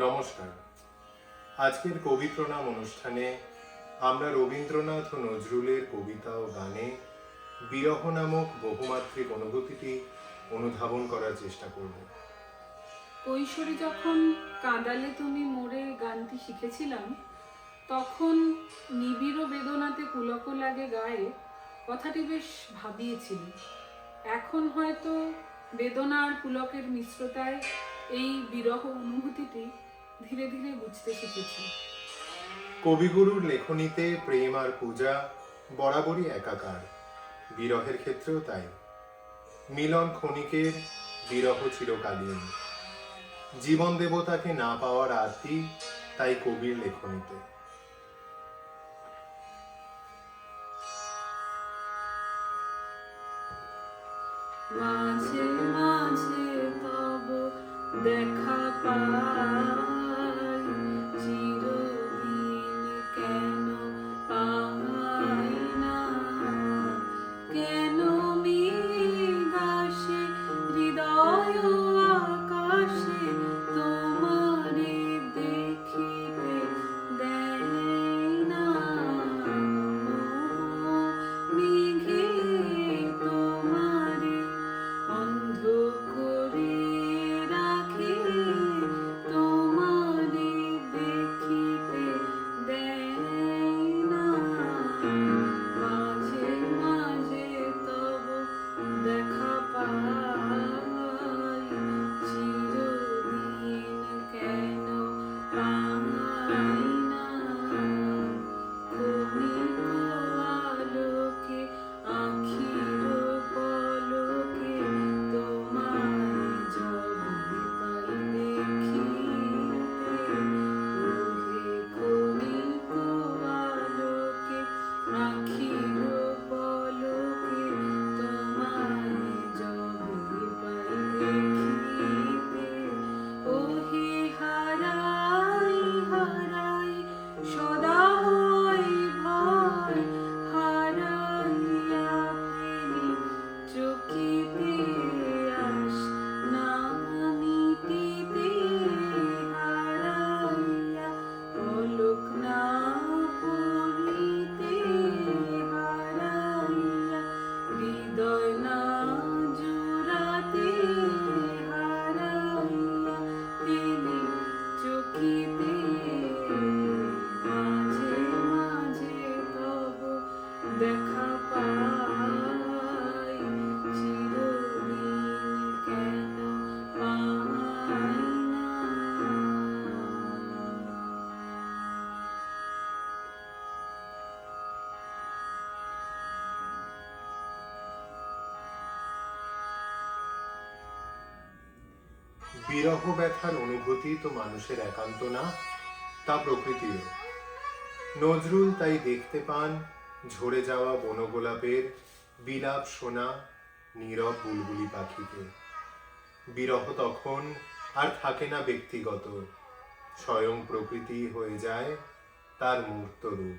নমস্কার। আজকের কবি প্রণাম অনুষ্ঠানে আমরা রবীন্দ্রনাথ ও নজরুলের কবিতা ও গানে বিরহ নামক বহুমাত্রিক অনুভূতিটি অনুধাবন করার চেষ্টা করব। কৈশোরে যখন কাঁদালে তুমি মোরে গানটি শিখেছিলাম, তখন নিবিড় বেদনাতে পুলক লাগে গায়ে কথাটি বেশ ভাবিয়েছিল। এখন হয়তো বেদনা আর পুলকের মিশ্রতায় এই বিরহ অনুভূতিটি ধীরে ধীরে বুঝতে শিখেছি। কবিগুরুর লেখনীতে প্রেম আর পূজা বরাবরই একাকার, বিরহের ক্ষেত্রেও তাই। মিলন ক্ষণিকের, বিরহ চিরকালীন। জীবন দেবতাকে না পাওয়ার আরতি তাই কবির লেখনীতে। মাঝে মাঝে তব দেখা পাই, চিরদিন কেন পাই না, কেন মেঘাসে হৃদয় আকাশে তোমারে দেখিতে দেয় না, মেঘে তোমারে অন্ধ করে রাখে, তোমারে দেখিতে দেয় না। মাঝে মাঝে তব দেখা পাই, চিরদিন কেন পাই না, ক্ষণিক আলোকে আখির পলকে তোমায় যবে পাই দেখিতে, ওহে ক্ষণিক আলোকে আখির পলকে তোমায় যবে পাই দেখিতে, ওহে হারাই হারাই সদা হয় ভয়, হারাইয়া ফেলি চকিতে আস না মিটিতে, হারাইয়া পলক না পড়িতে, হারাইয়া হৃদয় না জোড়াতে, হারাইয়া ফেলি চকিতে। মাঝে মাঝে তব দেখা পাই, চিরদিন কেন পাই না। বিরহ ব্যথার অনুভূতি তো মানুষের একান্ত না, তা প্রকৃতিও। নজরুল তাই দেখতে পান ঝরে যাওয়া বনগোলাপের বিলাপ শোনা নীরব বুলবুলি পাখিকে। বিরহ তখন আর থাকে না ব্যক্তিগত, স্বয়ং প্রকৃতি হয়ে যায় তার মূর্ত রূপ।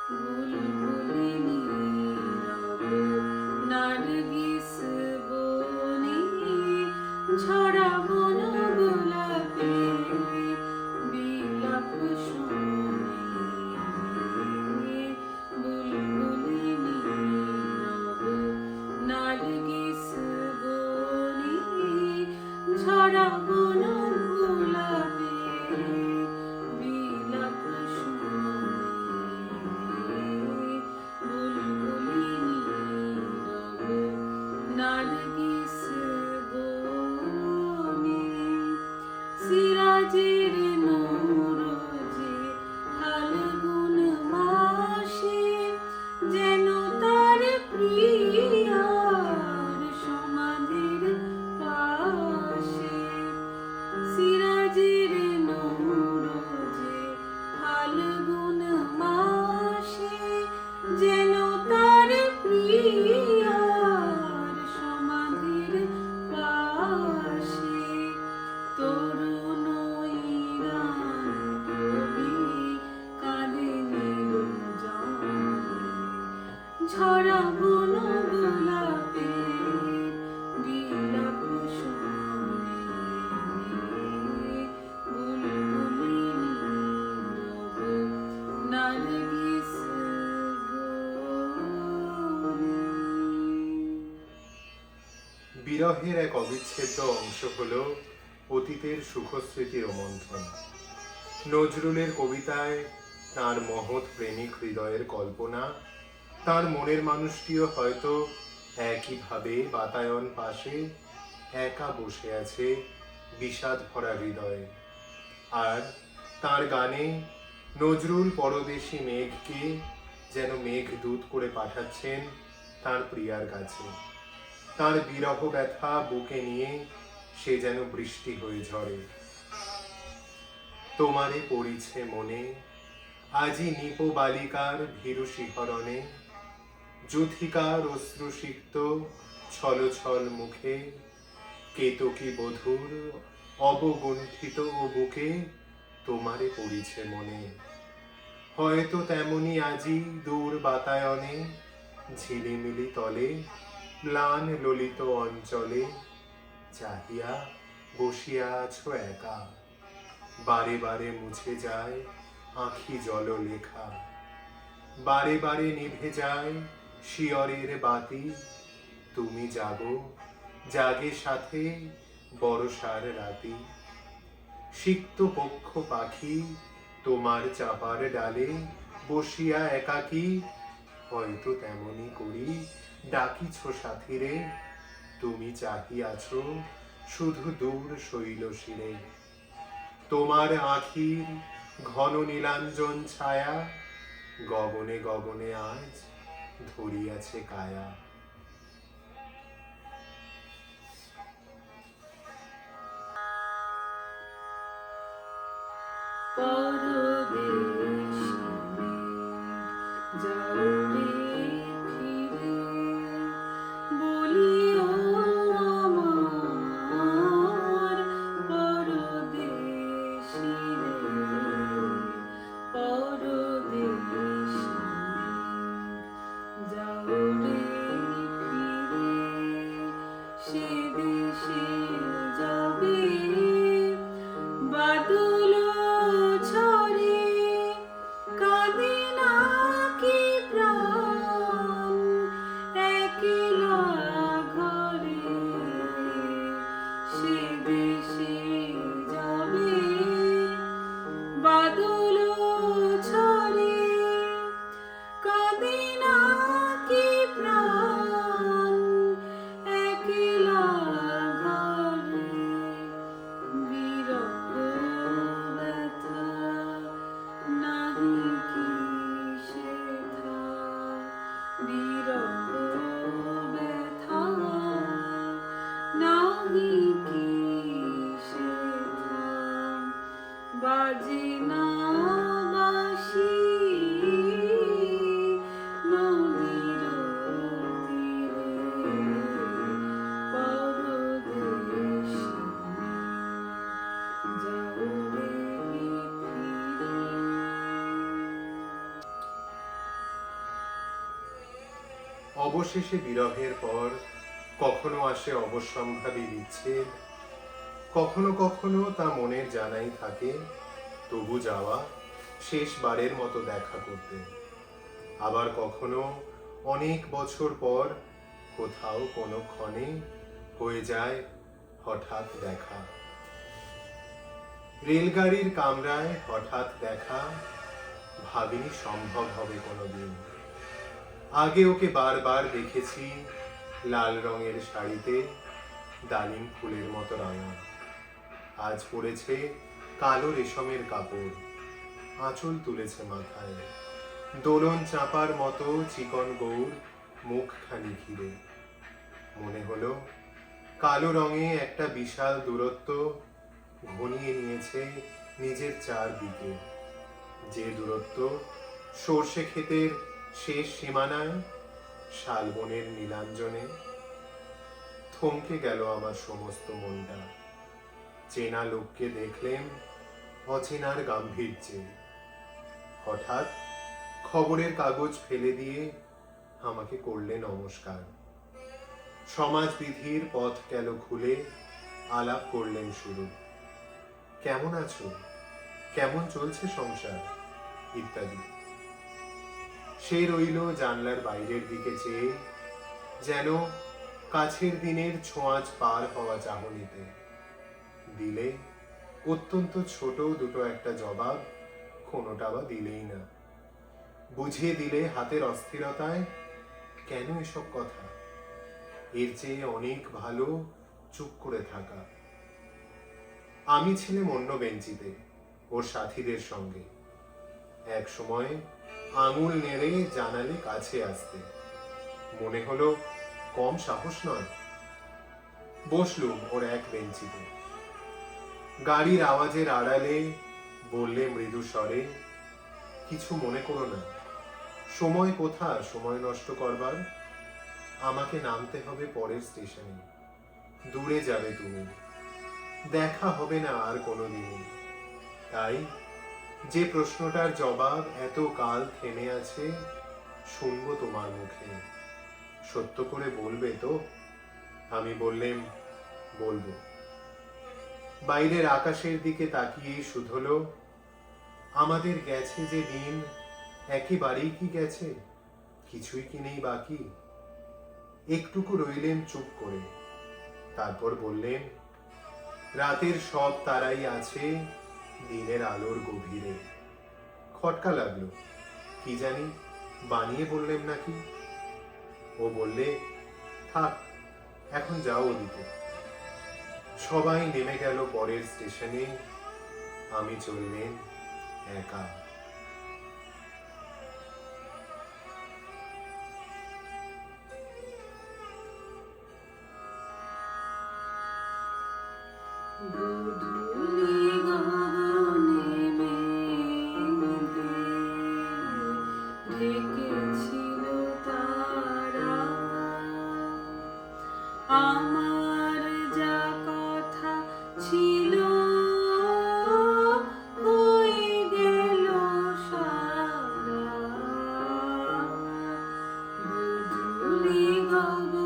বুলবুলি নীরব নার্গিস বনে, ঝরা বন গোলাপে বিলাপ শোনে, বুলবুলি নীরব নার্গিস বনে, ঝরা বন বিরহের এক অবিচ্ছেদ্য অংশ হল অতীতের সুখস্মৃতি রোমন্থন। নজরুলের কবিতায় তার মহৎ প্রেমিক হৃদয়ের কল্পনা, তার মনের মানুষটিও হয়তো একইভাবে বাতায়ন পাশে একা বসে আছে বিষাদ ভরা হৃদয়ে। আর তার গানে নজরুল পরদেশী মেঘকে যেন মেঘদূত করে পাঠাচ্ছেন তার প্রিয়ার কাছে। তার বিরহ ব্যথা বুকে নিয়ে সে যেন বৃষ্টি হয়ে ঝরে। তোমারে পড়িছে মনে আজি নিপ বালিকার ভীরু শিহরণে, যুথিকার অশ্রুসিক্ত ছল ছল মুখে, কেতকী বধূর অবগুণ্ঠিত ও বুকে তোমারে পড়িছে মনে। হয়তো তেমনি আজি দূর বাতায়নে ঝিলিমিলি তলে ম্লান ললিত অঞ্চলে চাহিয়া বসিয়া আছো একা। বারে বারে মুছে যায় আঁখি জল লেখা, বারে বারে নিভে যায় শিয়রের বাতি। তুমি জাগো জাগে সাথে বরষার রাতি, সিক্ত পক্ষ পাখি তোমার চাপার ডালে বসিয়া একাকী। হয়তো তেমনি করি ডাকিছ সাথীরে, তুমি চাহিয়াছ শুধু দূর শৈল শিরে। তোমার আখির ঘন নীলাঞ্জন ছায়া গগনে গগনে আজ ধরিয়াছে কায়া। পরদেশে যাও রে ফিরে, বলিও আমার পরদেশী রে, পরদেশে যাও রে ফিরে, সে দেশে যাবে বাদল ঝরে, কাঁদে নাকি প্রাণ একলা ঘরে, সে দেশে যাবে বাদল ঝরে, কাঁদে নাকি প্রাণ একলা ঘরে। বিরহ ব্যথা নাহি কি সেথা, বিরহ ব্যথা নাহি কি সেথা, বাজে না বাঁশি নদীর তীরে, পরদেশে যাও রে ফিরে। অবশেষে বিরহের পর কখনো আসে অবশ্যম্ভাবী বিচ্ছেদ, কখনো কখনো তা মনের জানাই থাকে তবু যাওয়া শেষবারের মতো দেখা করতে। আবার কখনো অনেক বছর পর কোথাও কোনো ক্ষণে হয়ে যায় হঠাৎ দেখা। রেলগাড়ির কামরায় হঠাৎ দেখা, ভাবিনি সম্ভব হবে কোনোদিন। আগে ওকে বারবার দেখেছি লাল রঙের শাড়িতে ডালিম ফুলের মতো রাঙা, আজ পরেছে কালো রেশমের কাপড়, আঁচল তুলেছে মাথায়, দোলন চাপার মতো চিকন গৌর মুখখানি ঘিরে। মনে হলো কালো রঙে একটা বিশাল দূরত্ব ঘনিয়ে নিয়েছে নিজের চারদিকে, যে দূরত্ব সর্ষে ক্ষেতের শেষ সীমানায় শালবনের নীলাঞ্জনে। থমকে গেল আমার সমস্ত মনটা। চেনা লোককে দেখলেন অচেনার গাম্ভীর্যে। হঠাৎ খবরের কাগজ ফেলে দিয়ে আমাকে করলে নমস্কার। সমাজবিধির পথ গেল খুলে, আলাপ করলেন শুরু। কেমন আছো, কেমন চলছে সংসার ইত্যাদি। সে রইল জানলার বাইরের দিকে চেয়ে, যেন কাছের দিনের ছোঁয়াচ পার হওয়া চাহনিতে। দিলে অত্যন্ত ছোট দুটো একটা জবাব, কোনোটা বা দিলেই না। বুঝিয়ে দিলে হাতের অস্থিরতায়, কেন এসব কথা, এর চেয়ে অনেক ভালো চুপ করে থাকা। আমি ছিলাম অন্য বেঞ্চিতে ওর সাথীদের সঙ্গে। এক সময় আঙুল নেড়ে জানালে কাছে আসতে, মনে হলো কম সাহস নয়। বসলুম ওর এক বেঞ্চিতে। গাড়ির আওয়াজের আড়ালে বললে মৃদু স্বরে, কিছু মনে করো না, সময় কোথা সময় নষ্ট করবার। আমাকে নামতে হবে পরের স্টেশনে, দূরে যাবে তুমি, দেখা হবে না আর কোনোদিনই। তাই যে প্রশ্নটার জবাব এত কাল থেমে আছে, শুনবো তোমার মুখে, সত্য করে বলবে তো? আমি বললেম, বলবো। বাইরের আকাশের দিকে তাকিয়ে শুধলো, আমাদের গেছে যে দিন, একেবারেই কি গেছে, কিছুই কি নেই বাকি। একটুকু রইলেন চুপ করে, তারপর বললেন, রাতের সব তারাই আছে দিনের আলোর গভীরে। খটকা লাগলো, কি জানি বানিয়ে বললেন নাকি। ও বললে, থাক এখন যাও ওদিকে। সবাই নেমে গেল পরের স্টেশনে, আমি চললেন একা। গোধূলি গগনে মেঘে ঢেকেছিল তারা, আমার যা কথা ছিল হয়ে গেল সারা। গোধূলি গগনে